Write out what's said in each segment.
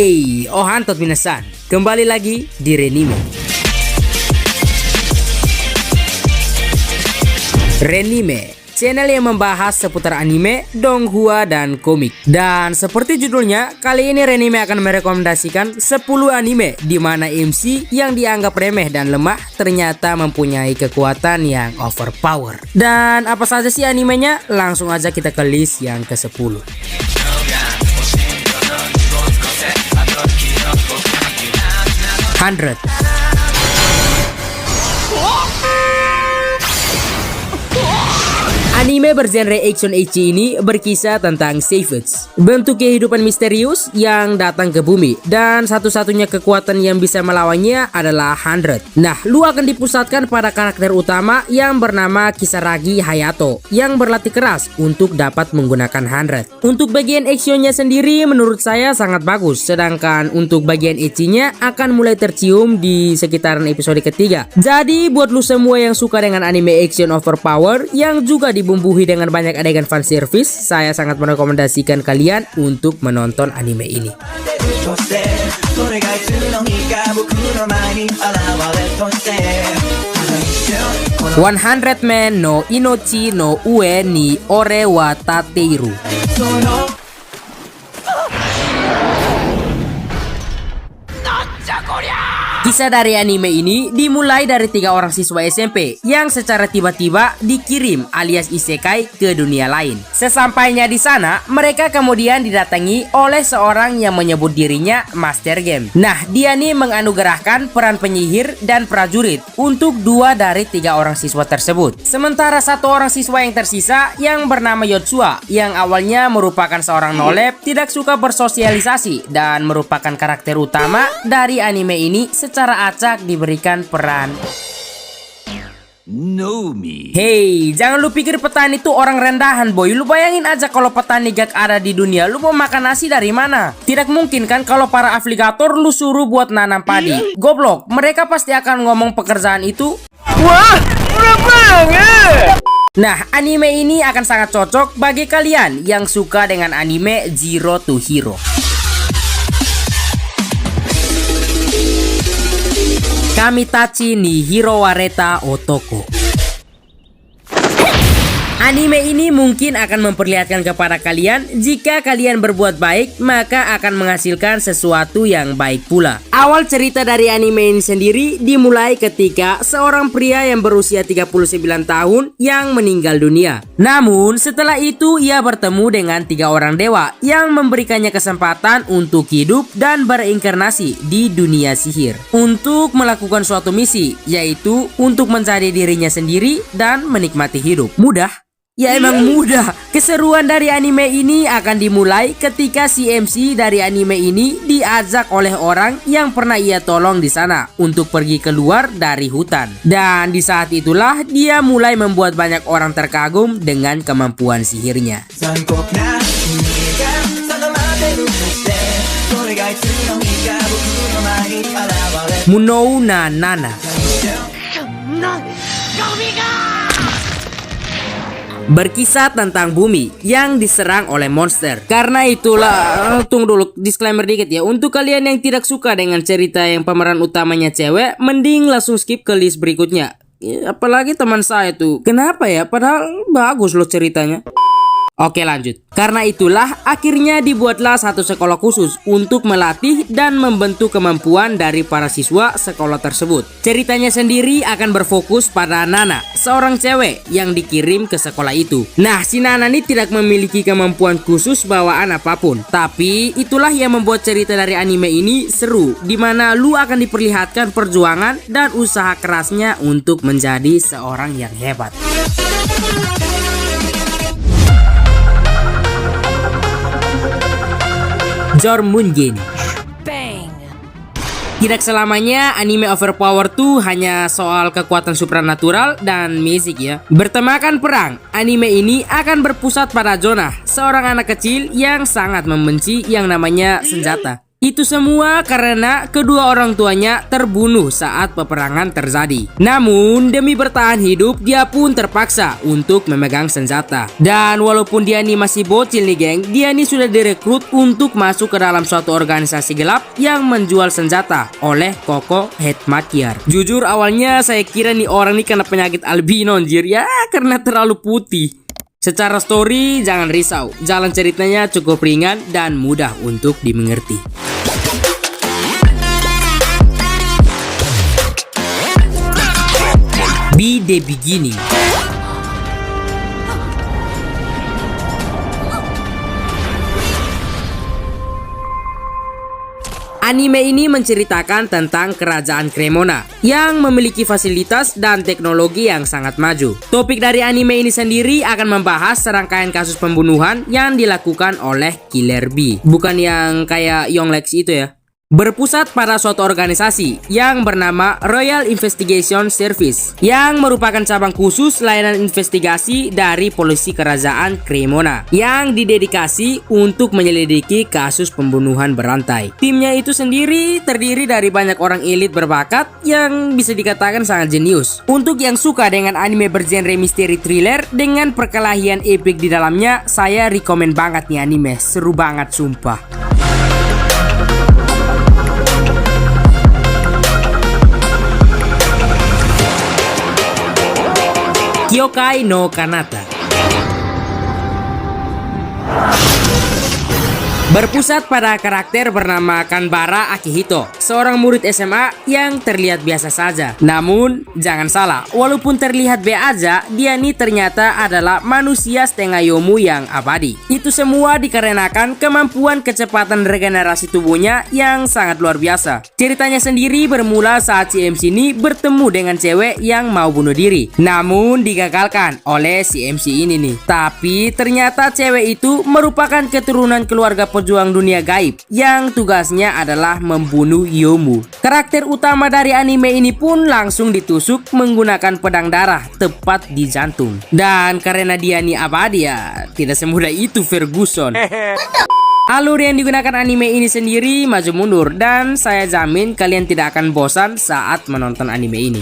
Hey, Ohantot minasan, kembali lagi di Renime. Renime, channel yang membahas seputar anime, donghua, dan komik. Dan seperti judulnya, kali ini Renime akan merekomendasikan 10 anime di mana MC yang dianggap remeh dan lemah ternyata mempunyai kekuatan yang overpower. Dan apa saja sih animenya? Langsung aja kita ke list yang ke-10. 100. Anime bergenre action ecchi ini berkisah tentang Savage, bentuk kehidupan misterius yang datang ke bumi, dan satu-satunya kekuatan yang bisa melawannya adalah 100. Nah, lu akan dipusatkan pada karakter utama yang bernama Kisaragi Hayato yang berlatih keras untuk dapat menggunakan 100. Untuk bagian actionnya sendiri menurut saya sangat bagus, sedangkan untuk bagian ecchinya akan mulai tercium di sekitaran episode ketiga. Jadi buat lu semua yang suka dengan anime action overpower yang juga dibumbuhi dengan banyak adegan fanservice, saya sangat merekomendasikan kalian untuk menonton anime ini. 100 Men no Inochi no Ue ni Ore wa Tateiru. Kisah dari anime ini dimulai dari 3 orang siswa SMP yang secara tiba-tiba dikirim alias isekai ke dunia lain. Sesampainya di sana, mereka kemudian didatangi oleh seorang yang menyebut dirinya Master Game. Nah, dia nih menganugerahkan peran penyihir dan prajurit untuk 2 dari 3 orang siswa tersebut. Sementara 1 orang siswa yang tersisa yang bernama Yotsua, yang awalnya merupakan seorang nolep, tidak suka bersosialisasi dan merupakan karakter utama dari anime ini, secara acak diberikan peran. Hey, jangan lu pikir petani itu orang rendahan boy. Lu bayangin aja kalau petani gak ada di dunia, lu mau makan nasi dari mana? Tidak mungkin kan kalau para afiliator lu suruh buat nanam padi. Goblok, mereka pasti akan ngomong pekerjaan itu, wah, murah banget. Nah, anime ini akan sangat cocok bagi kalian yang suka dengan anime Zero to Hero. Kamitachi ni Hirowareta Otoko. Anime ini mungkin akan memperlihatkan kepada kalian jika kalian berbuat baik maka akan menghasilkan sesuatu yang baik pula. Awal cerita dari anime ini sendiri dimulai ketika seorang pria yang berusia 39 tahun yang meninggal dunia. Namun setelah itu ia bertemu dengan 3 orang dewa yang memberikannya kesempatan untuk hidup dan berinkarnasi di dunia sihir untuk melakukan suatu misi, yaitu untuk mencari dirinya sendiri dan menikmati hidup. Mudah? Ya emang mudah. Keseruan dari anime ini akan dimulai ketika si MC dari anime ini diajak oleh orang yang pernah ia tolong di sana untuk pergi keluar dari hutan. Dan di saat itulah dia mulai membuat banyak orang terkagum dengan kemampuan sihirnya. Munou na Nana. Berkisah tentang bumi yang diserang oleh monster. Karena itulah, tunggu dulu, disclaimer dikit ya. Untuk kalian yang tidak suka dengan cerita yang pemeran utamanya cewek, mending langsung skip ke list berikutnya. Ya, apalagi teman saya tuh, kenapa ya? Padahal bagus loh ceritanya. Oke, lanjut. Karena itulah akhirnya dibuatlah satu sekolah khusus untuk melatih dan membentuk kemampuan dari para siswa sekolah tersebut. Ceritanya sendiri akan berfokus pada Nana, seorang cewek yang dikirim ke sekolah itu. Nah, si Nana ini tidak memiliki kemampuan khusus bawaan apapun. Tapi itulah yang membuat cerita dari anime ini seru, dimana lu akan diperlihatkan perjuangan dan usaha kerasnya untuk menjadi seorang yang hebat. Jormungen. Tidak selamanya anime overpower tuh hanya soal kekuatan supranatural dan magic ya. Bertemakan perang, anime ini akan berpusat pada Jonah, seorang anak kecil yang sangat membenci yang namanya senjata. Itu semua karena kedua orang tuanya terbunuh saat peperangan terjadi. Namun demi bertahan hidup, dia pun terpaksa untuk memegang senjata. Dan walaupun dia nih masih bocil nih geng, dia nih sudah direkrut untuk masuk ke dalam suatu organisasi gelap yang menjual senjata oleh Koko Hetmakyar. Jujur awalnya saya kira nih orang nih kena penyakit albino anjir ya, karena terlalu putih. Secara story jangan risau, jalan ceritanya cukup ringan dan mudah untuk dimengerti. Be the beginning. Anime ini menceritakan tentang kerajaan Cremona yang memiliki fasilitas dan teknologi yang sangat maju. Topik dari anime ini sendiri akan membahas serangkaian kasus pembunuhan yang dilakukan oleh Killer Bee. Bukan yang kayak Young Lex itu ya. Berpusat pada suatu organisasi yang bernama Royal Investigation Service yang merupakan cabang khusus layanan investigasi dari polisi kerajaan Cremona yang didedikasi untuk menyelidiki kasus pembunuhan berantai. Timnya itu sendiri terdiri dari banyak orang elit berbakat yang bisa dikatakan sangat jenius. Untuk yang suka dengan anime bergenre misteri thriller dengan perkelahian epik di dalamnya, saya rekomen banget nih anime, seru banget sumpah. Kyokai no Kanata. Berpusat pada karakter bernama Kanbara Akihito, seorang murid SMA yang terlihat biasa saja. Namun, jangan salah, walaupun terlihat B aja, dia nih ternyata adalah manusia setengah yomu yang abadi. Itu semua dikarenakan kemampuan kecepatan regenerasi tubuhnya yang sangat luar biasa. Ceritanya sendiri bermula saat si MC ini bertemu dengan cewek yang mau bunuh diri. Namun, digagalkan oleh si MC ini nih. Tapi, ternyata cewek itu merupakan keturunan keluarga pejuang dunia gaib yang tugasnya adalah membunuh Yomu. Karakter utama dari anime ini pun langsung ditusuk menggunakan pedang darah tepat di jantung. Dan karena dia nih abadi ya, tidak semudah itu Ferguson. Alur yang digunakan anime ini sendiri maju mundur dan saya jamin kalian tidak akan bosan saat menonton anime ini.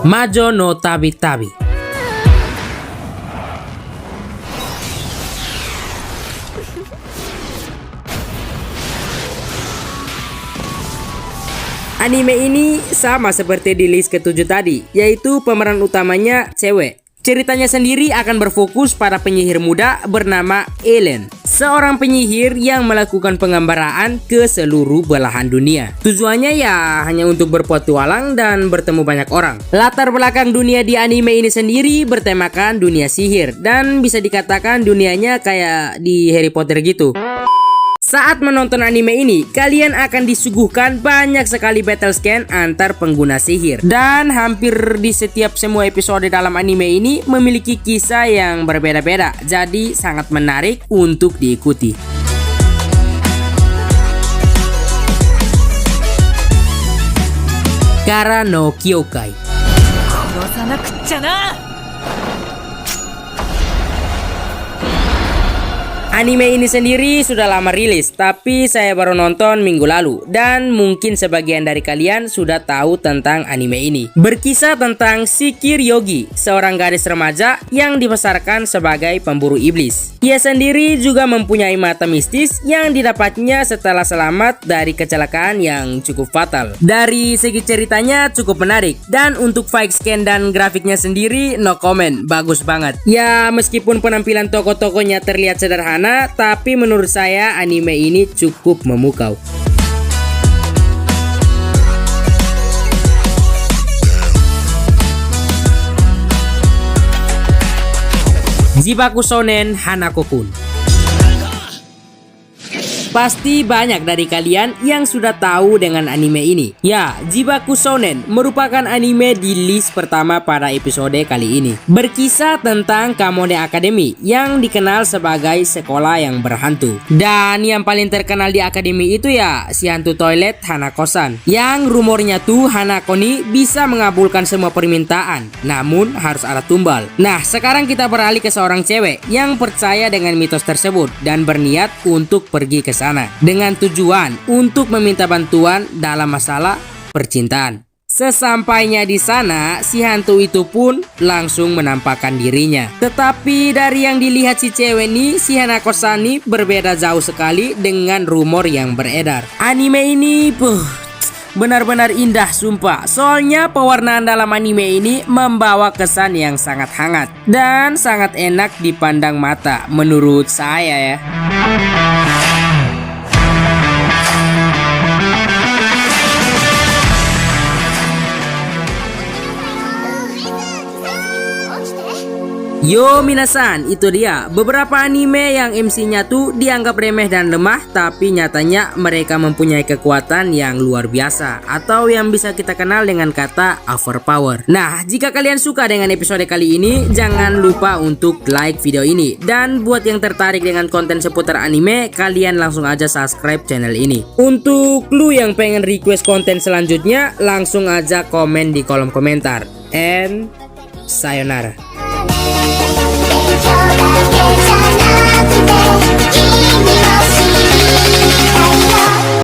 Majo no Tabi Tabi. Anime ini sama seperti di list ke-7 tadi, yaitu pemeran utamanya cewek. Ceritanya sendiri akan berfokus pada penyihir muda bernama Ellen, seorang penyihir yang melakukan penggambaraan ke seluruh belahan dunia. Tujuannya ya hanya untuk berpetualang dan bertemu banyak orang. Latar belakang dunia di anime ini sendiri bertemakan dunia sihir dan bisa dikatakan dunianya kayak di Harry Potter gitu. Saat menonton anime ini, kalian akan disuguhkan banyak sekali battle scan antar pengguna sihir. Dan hampir di setiap semua episode dalam anime ini memiliki kisah yang berbeda-beda. Jadi sangat menarik untuk diikuti. Kara no Kyokai. Anime ini sendiri sudah lama rilis, tapi saya baru nonton minggu lalu. Dan mungkin sebagian dari kalian sudah tahu tentang anime ini. Berkisah tentang Shikir Yogi, seorang gadis remaja yang dibesarkan sebagai pemburu iblis. Ia sendiri juga mempunyai mata mistis yang didapatnya setelah selamat dari kecelakaan yang cukup fatal. Dari segi ceritanya cukup menarik. Dan untuk fight scan dan grafiknya sendiri no comment, bagus banget. Ya meskipun penampilan tokoh-tokohnya terlihat sederhana, tapi menurut saya anime ini cukup memukau. Jibaku Shonen Hanako-kun. Pasti banyak dari kalian yang sudah tahu dengan anime ini. Ya, Jibaku Shounen merupakan anime di list pertama pada episode kali ini. Berkisah tentang Kamode Academy yang dikenal sebagai sekolah yang berhantu. Dan yang paling terkenal di akademi itu ya si hantu toilet Hanako-san. Yang rumornya tuh Hanako nih bisa mengabulkan semua permintaan, namun harus ada tumbal. Nah, sekarang kita beralih ke seorang cewek yang percaya dengan mitos tersebut dan berniat untuk pergi ke sana dengan tujuan untuk meminta bantuan dalam masalah percintaan. Sesampainya di sana, si hantu itu pun langsung menampakkan dirinya. Tetapi dari yang dilihat si cewek nih, si Hanako-san nih berbeda jauh sekali dengan rumor yang beredar. Anime ini benar-benar indah sumpah. Soalnya pewarnaan dalam anime ini membawa kesan yang sangat hangat dan sangat enak dipandang mata menurut saya ya. Yo minasan, itu dia beberapa anime yang MC-nya tuh dianggap remeh dan lemah, tapi nyatanya mereka mempunyai kekuatan yang luar biasa atau yang bisa kita kenal dengan kata overpower. Nah, jika kalian suka dengan episode kali ini, jangan lupa untuk like video ini. Dan buat yang tertarik dengan konten seputar anime, kalian langsung aja subscribe channel ini. Untuk lu yang pengen request konten selanjutnya, langsung aja komen di kolom komentar. And sayonara. Thank you.